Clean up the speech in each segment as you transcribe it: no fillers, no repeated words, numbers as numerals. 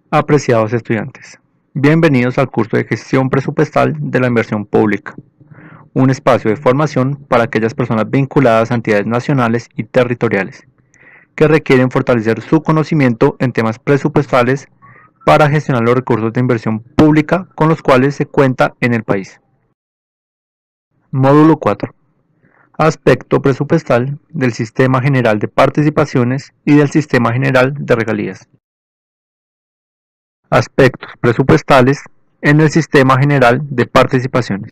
Apreciados estudiantes, bienvenidos al curso de Gestión Presupuestal de la Inversión Pública, un espacio de formación para aquellas personas vinculadas a entidades nacionales y territoriales que requieren fortalecer su conocimiento en temas presupuestales para gestionar los recursos de inversión pública con los cuales se cuenta en el país. Módulo 4. Aspecto presupuestal del Sistema General de Participaciones y del Sistema General de Regalías. Aspectos presupuestales en el Sistema General de Participaciones.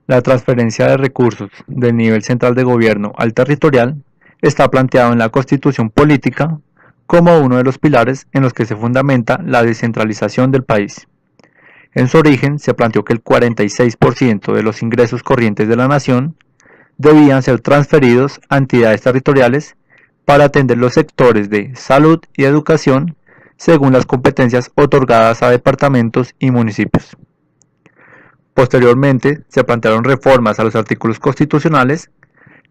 La transferencia de recursos del nivel central de gobierno al territorial está planteado en la Constitución Política como uno de los pilares en los que se fundamenta la descentralización del país. En su origen se planteó que el 46% de los ingresos corrientes de la nación debían ser transferidos a entidades territoriales para atender los sectores de salud y educación según las competencias otorgadas a departamentos y municipios. Posteriormente, se plantearon reformas a los artículos constitucionales,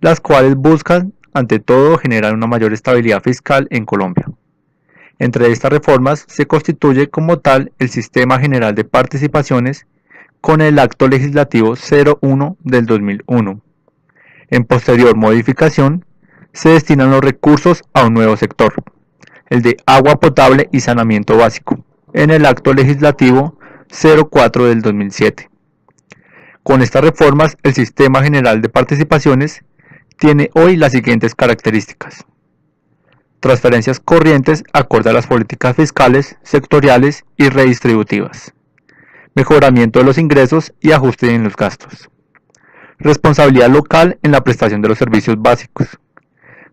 las cuales buscan, ante todo, generar una mayor estabilidad fiscal en Colombia. Entre estas reformas se constituye como tal el Sistema General de Participaciones con el Acto Legislativo 01 del 2001. En posterior modificación, se destinan los recursos a un nuevo sector, el de agua potable y saneamiento básico, en el Acto Legislativo 04 del 2007. Con estas reformas, el Sistema General de Participaciones tiene hoy las siguientes características. Transferencias corrientes acorde a las políticas fiscales, sectoriales y redistributivas. Mejoramiento de los ingresos y ajuste en los gastos. Responsabilidad local en la prestación de los servicios básicos.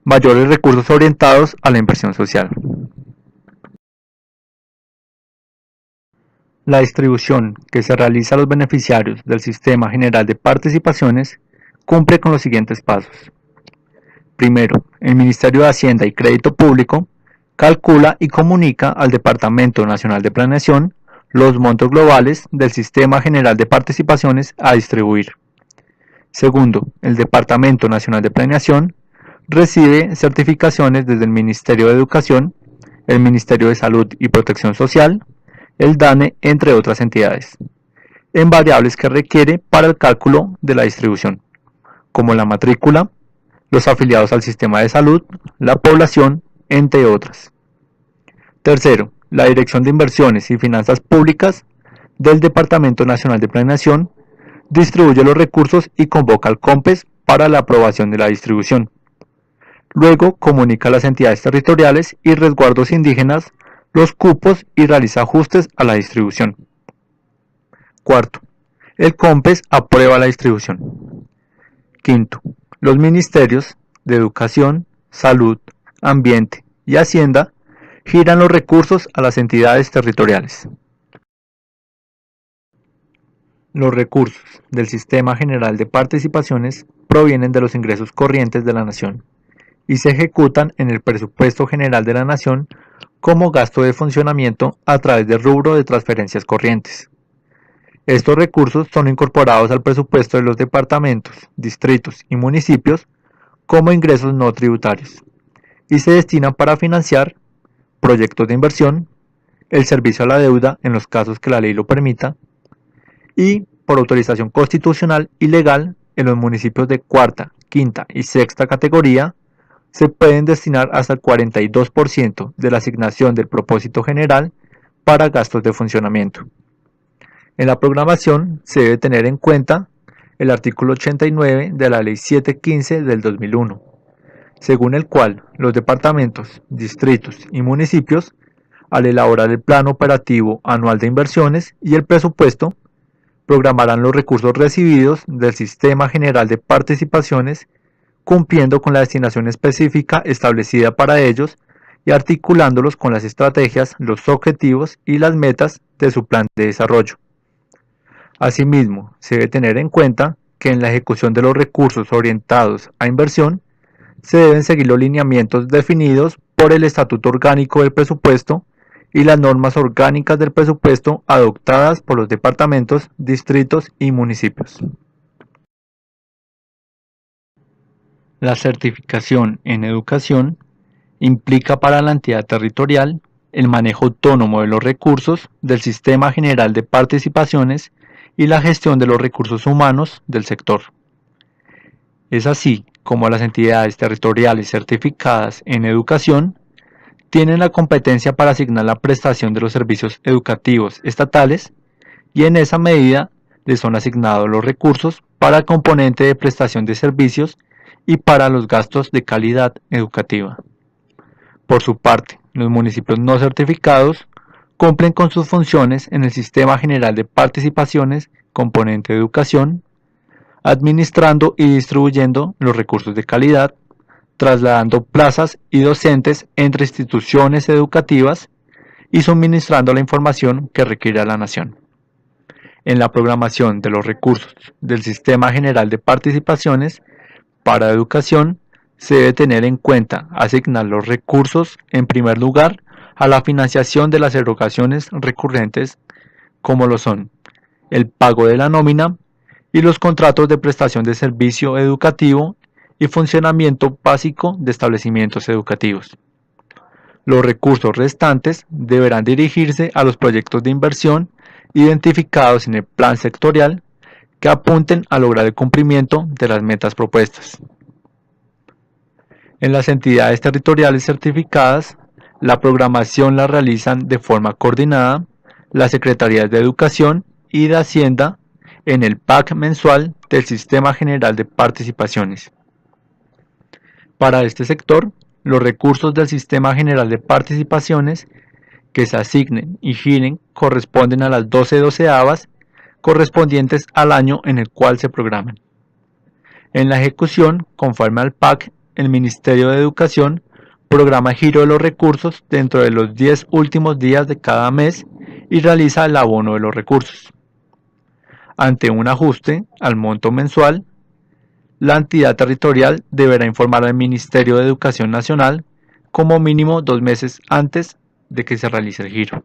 Mayores recursos orientados a la inversión social. La distribución que se realiza a los beneficiarios del Sistema General de Participaciones cumple con los siguientes pasos. Primero, el Ministerio de Hacienda y Crédito Público calcula y comunica al Departamento Nacional de Planeación los montos globales del Sistema General de Participaciones a distribuir. Segundo, el Departamento Nacional de Planeación recibe certificaciones desde el Ministerio de Educación, el Ministerio de Salud y Protección Social, el DANE, entre otras entidades, en variables que requiere para el cálculo de la distribución, como la matrícula, los afiliados al sistema de salud, la población, entre otras. Tercero, la Dirección de Inversiones y Finanzas Públicas del Departamento Nacional de Planeación distribuye los recursos y convoca al COMPES para la aprobación de la distribución. Luego comunica a las entidades territoriales y resguardos indígenas los cupos y realiza ajustes a la distribución. Cuarto, el COMPES aprueba la distribución. Quinto, los ministerios de Educación, Salud, Ambiente y Hacienda giran los recursos a las entidades territoriales. Los recursos del Sistema General de Participaciones provienen de los ingresos corrientes de la Nación y se ejecutan en el Presupuesto General de la Nación como gasto de funcionamiento a través del rubro de transferencias corrientes. Estos recursos son incorporados al presupuesto de los departamentos, distritos y municipios como ingresos no tributarios y se destinan para financiar proyectos de inversión, el servicio a la deuda en los casos que la ley lo permita y, por autorización constitucional y legal, en los municipios de cuarta, quinta y sexta categoría, se pueden destinar hasta el 42% de la asignación del propósito general para gastos de funcionamiento. En la programación se debe tener en cuenta el artículo 89 de la Ley 715 del 2001, según el cual los departamentos, distritos y municipios, al elaborar el Plan Operativo Anual de Inversiones y el presupuesto, programarán los recursos recibidos del Sistema General de Participaciones cumpliendo con la destinación específica establecida para ellos y articulándolos con las estrategias, los objetivos y las metas de su plan de desarrollo. Asimismo, se debe tener en cuenta que en la ejecución de los recursos orientados a inversión se deben seguir los lineamientos definidos por el Estatuto Orgánico del Presupuesto y las normas orgánicas del presupuesto adoptadas por los departamentos, distritos y municipios. La certificación en educación implica para la entidad territorial el manejo autónomo de los recursos del Sistema General de Participaciones y la gestión de los recursos humanos del sector. Es así como las entidades territoriales certificadas en educación tienen la competencia para asignar la prestación de los servicios educativos estatales y en esa medida les son asignados los recursos para el componente de prestación de servicios y para los gastos de calidad educativa. Por su parte, los municipios no certificados cumplen con sus funciones en el Sistema General de Participaciones, componente de educación, administrando y distribuyendo los recursos de calidad, trasladando plazas y docentes entre instituciones educativas y suministrando la información que requiere la nación. En la programación de los recursos del Sistema General de Participaciones para educación, se debe tener en cuenta asignar los recursos, en primer lugar, a la financiación de las erogaciones recurrentes, como lo son el pago de la nómina y los contratos de prestación de servicio educativo y funcionamiento básico de establecimientos educativos. Los recursos restantes deberán dirigirse a los proyectos de inversión identificados en el plan sectorial que apunten a lograr el cumplimiento de las metas propuestas. En las entidades territoriales certificadas, la programación la realizan de forma coordinada las Secretarías de Educación y de Hacienda en el PAC mensual del Sistema General de Participaciones. Para este sector, los recursos del Sistema General de Participaciones que se asignen y giren corresponden a las 12 doceavas correspondientes al año en el cual se programan. En la ejecución, conforme al PAC, el Ministerio de Educación programa el giro de los recursos dentro de los 10 últimos días de cada mes y realiza el abono de los recursos. Ante un ajuste al monto mensual, la entidad territorial deberá informar al Ministerio de Educación Nacional como mínimo 2 meses antes de que se realice el giro.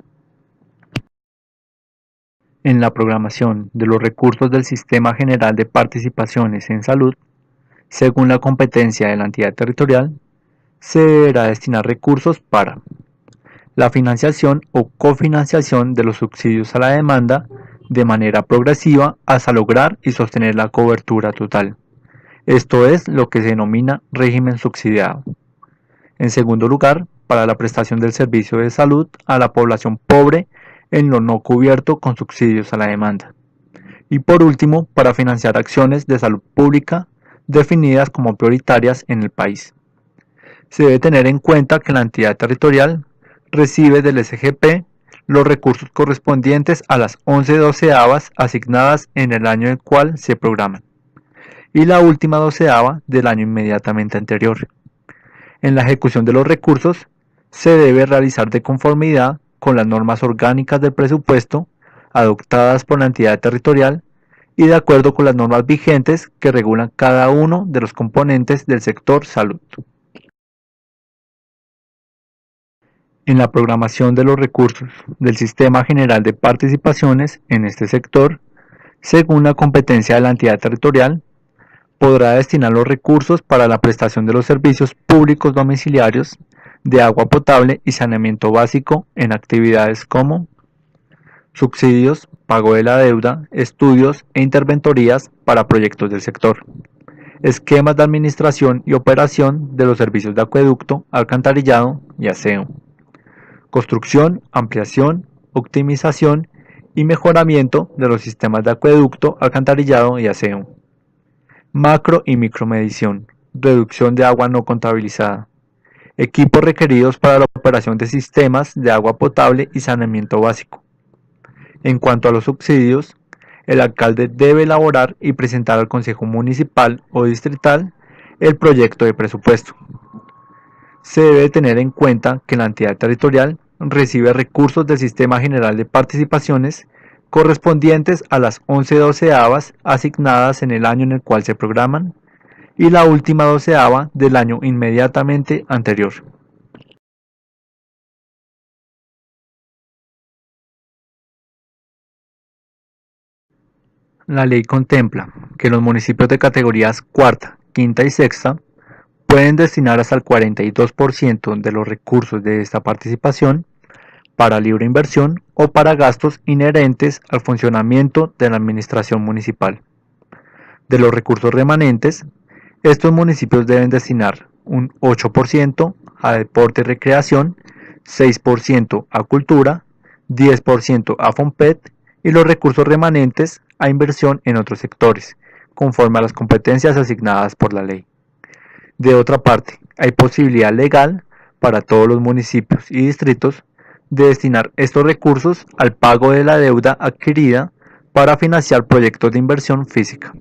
En la programación de los recursos del Sistema General de Participaciones en Salud, según la competencia de la entidad territorial, se deberá destinar recursos para la financiación o cofinanciación de los subsidios a la demanda de manera progresiva hasta lograr y sostener la cobertura total. Esto es lo que se denomina régimen subsidiado. En segundo lugar, para la prestación del servicio de salud a la población pobre en lo no cubierto con subsidios a la demanda. Y por último, para financiar acciones de salud pública definidas como prioritarias en el país. Se debe tener en cuenta que la entidad territorial recibe del SGP los recursos correspondientes a las 11 doceavas asignadas en el año en el cual se programan y la última doceava del año inmediatamente anterior. En la ejecución de los recursos se debe realizar de conformidad con las normas orgánicas del presupuesto adoptadas por la entidad territorial y de acuerdo con las normas vigentes que regulan cada uno de los componentes del sector salud. En la programación de los recursos del Sistema General de Participaciones en este sector, según la competencia de la entidad territorial, podrá destinar los recursos para la prestación de los servicios públicos domiciliarios de agua potable y saneamiento básico en actividades como subsidios, pago de la deuda, estudios e interventorías para proyectos del sector, esquemas de administración y operación de los servicios de acueducto, alcantarillado y aseo, construcción, ampliación, optimización y mejoramiento de los sistemas de acueducto, alcantarillado y aseo, macro y micromedición, reducción de agua no contabilizada, equipos requeridos para la operación de sistemas de agua potable y saneamiento básico. En cuanto a los subsidios, el alcalde debe elaborar y presentar al Consejo Municipal o Distrital el proyecto de presupuesto. Se debe tener en cuenta que la entidad territorial recibe recursos del Sistema General de Participaciones correspondientes a las 11 doceavas asignadas en el año en el cual se programan y la última doceava del año inmediatamente anterior. La ley contempla que los municipios de categorías cuarta, quinta y sexta pueden destinar hasta el 42% de los recursos de esta participación para libre inversión o para gastos inherentes al funcionamiento de la administración municipal. De los recursos remanentes, estos municipios deben destinar un 8% a deporte y recreación, 6% a cultura, 10% a FOMPET y los recursos remanentes a inversión en otros sectores, conforme a las competencias asignadas por la ley. De otra parte, hay posibilidad legal para todos los municipios y distritos de destinar estos recursos al pago de la deuda adquirida para financiar proyectos de inversión física.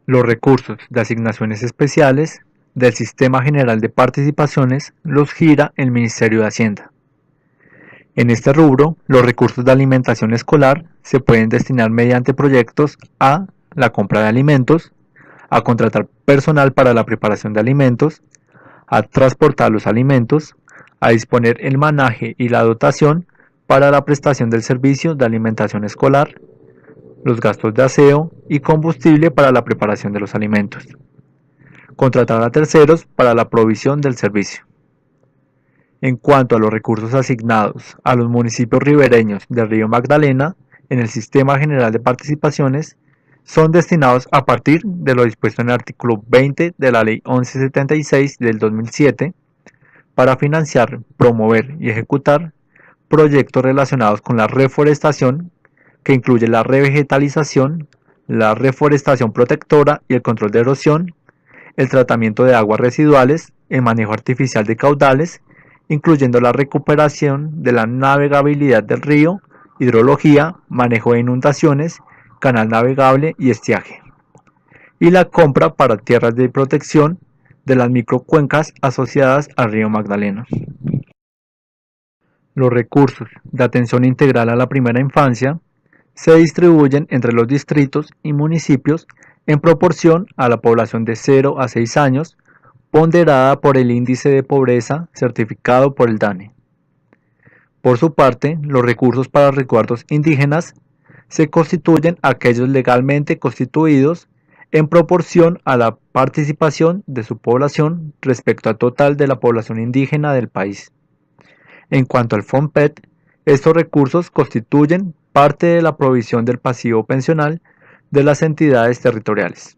Los recursos de asignaciones especiales del Sistema General de Participaciones los gira el Ministerio de Hacienda. En este rubro, los recursos de alimentación escolar se pueden destinar mediante proyectos a la compra de alimentos, a contratar personal para la preparación de alimentos, a transportar los alimentos, a disponer el manaje y la dotación para la prestación del servicio de alimentación escolar, los gastos de aseo y combustible para la preparación de los alimentos, contratar a terceros para la provisión del servicio. En cuanto a los recursos asignados a los municipios ribereños del río Magdalena, en el Sistema General de Participaciones, son destinados a partir de lo dispuesto en el artículo 20 de la Ley 1176 del 2007 para financiar, promover y ejecutar proyectos relacionados con la reforestación, que incluye la revegetalización, la reforestación protectora y el control de erosión, el tratamiento de aguas residuales, el manejo artificial de caudales, incluyendo la recuperación de la navegabilidad del río, hidrología, manejo de inundaciones, canal navegable y estiaje, y la compra para tierras de protección de las microcuencas asociadas al río Magdalena. Los recursos de atención integral a la primera infancia se distribuyen entre los distritos y municipios en proporción a la población de 0 a 6 años, ponderada por el índice de pobreza certificado por el DANE. Por su parte, los recursos para resguardos indígenas se constituyen aquellos legalmente constituidos en proporción a la participación de su población respecto al total de la población indígena del país. En cuanto al FOMPET, estos recursos constituyen parte de la provisión del pasivo pensional de las entidades territoriales.